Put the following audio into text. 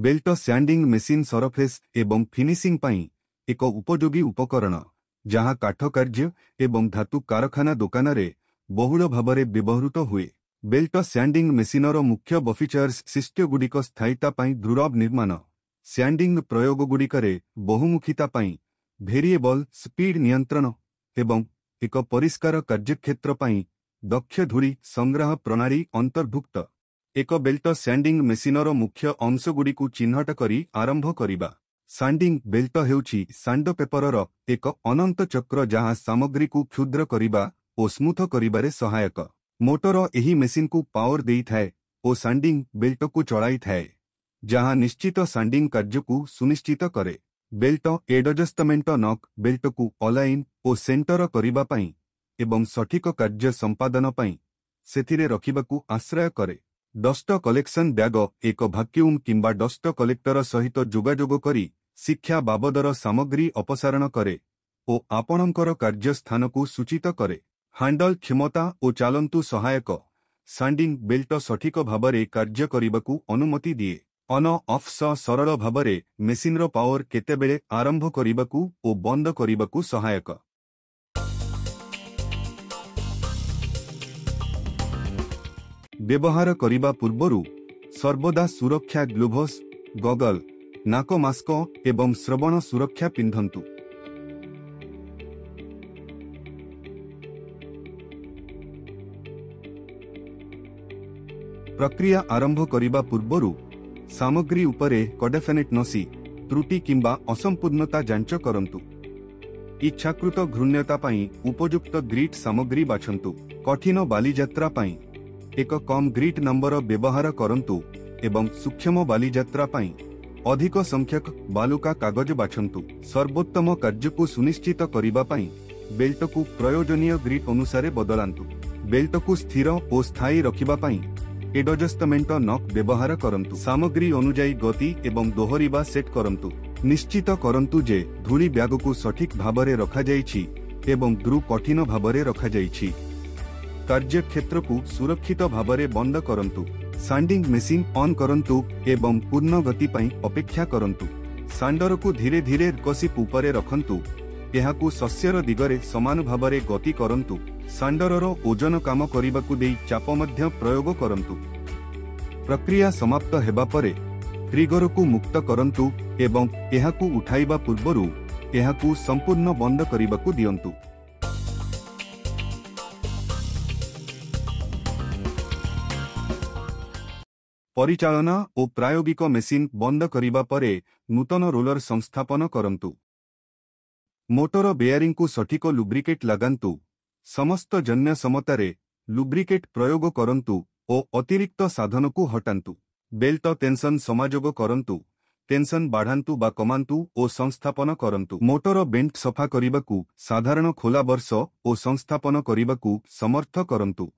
Belt sending machine surface एवं finishing पाई एक उपयोगी उपकरण जहाँ काठ कार्य एवं धातु कारखाना दुकान रे बहुल भाव व्यवहृत हुए। बेल्ट सैंडिंग मेसिनर मुख्य बफिचर्स सिस्टमगुड़िक स्थायिता पाई दृढ़ निर्माण, सैंडिंग प्रयोगगुड़िकरे बहुमुखिता पाई वेरिएबल स्पीड नियंत्रण एवं एक परिष्कार कार्यक्षेत्र पाई दक्ष धूली संग्रह प्रणाली अंतर्भुक्त। एक बेल्ट सैंडिंग मेसिनर मुख्य अंशगुड़िक चिन्हट करी आरंभ करिबा। सैंडिंग बेल्ट हेउछि सैंडपेपरर एक अनंत चक्र जहाँ सामग्री को क्षुद्र करिबा और स्मूथ करिबारे सहायक। मोटर एही मेसिन को पावर देई थाए और सैंडिंग बेल्ट को चलाई थाए जहाँ निश्चित सैंडिंग कार्य को सुनिश्चित करे। बेल्ट एडजस्टमेंट नॉक बेल्ट को अलाइन और सेंटर करिबा पाई एवं सठिक कार्य संपादन पाई सेथिरे रखिबाकू आश्रय करे। डस्ट कलेक्शन बैग एक भाक्यूम किंबा डस्ट कलेक्टर सहित जोगाजोग करी शिक्षा बाबदर सामग्री अपसारण करे और आपणकर कार्यस्थान को सूचित करे। हैंडल क्षमता और चालंतु सहायक सैंडिंग बेल्ट सठिक भावरे कार्य करिबाकू अनुमति दिए। ऑन ऑफ सरल भावरे मेसिनर पावर केतेबेले आरंभ करिबाकू और बंद करिबाकू सहायक। व्यवहार करिबा पूर्वरु सर्वदा सुरक्षा ग्लोभस, गगल, नाक मास्क एवं श्रवण सुरक्षा पिंधंतु। प्रक्रिया आरंभ करिबा पूर्वरु सामग्री उपरे कडेफेनेट नसी त्रुटि किंबा असंपूर्णता जांच करंतु। इच्छाकृत घृण्यता पाई उपयुक्त ग्रिट सामग्री बाछंतु। कठिन बालीयात्रा पाई एक कम ग्रिट नंबर व्यवहार करंतु एवं सूक्ष्म बालीयात्रा पाई अधिक संख्यक बालुका कागज बाछंतु। सर्वोत्तम कार्य को सुनिश्चित करिबा पाई बेल्ट को प्रयोजनीय ग्रिट अनुसार बदलांतु। बेल्ट को स्थिर और स्थायी रखिबा पाई एडजस्टमेंट नॉक व्यवहार करंतु। सामग्री अनुଯାयी गति एवं दोहरिबा सेट करंतु। निश्चित करंतु जे धूली बैग को सठिक भावरे रखा जाइछि एवं द्रु कठिन भावरे रखा जाइछि। कार्यक्षेत्र को सुरक्षित भावरे बंद करंतु। सैंडिंग मेसिन ऑन करंतु एवं पूर्ण गति पाई अपेक्षा करंतु। सैंडर को धीरे धीरे कसिप उपरे रखंतु। एहाकू शस्यर दिगरे समान भावरे गति करंतु। सैंडरर ओजन काम करिबाकू देई चाप मध्य प्रयोग करंतु। प्रक्रिया समाप्त हेबा परे ट्रिगर को मुक्त करंतु एवं एहाकू उठाइबा पूर्वरु एहाकू संपूर्ण बंद करिबाकू दियंतु। परिचालना और प्रायोगिक मेसिन बंद करिबा परे नूतन रोलर संस्थापन करंतु। मोटर बेयरिंग को सठिक लुब्रिकेट लगांतु। समस्त जन्य समतारे लुब्रिकेट प्रयोग करंतु और अतिरिक्त साधन को हटांतु। बेल्ट टेंशन समाजोग करंतु। टेंशन बढ़ांतु बा कमांतु और संस्थापन करंतु। मोटर बेंट सफा करिबाकू साधारण खोला वर्ष और संस्थापन करिबाकू समर्थ करंतु।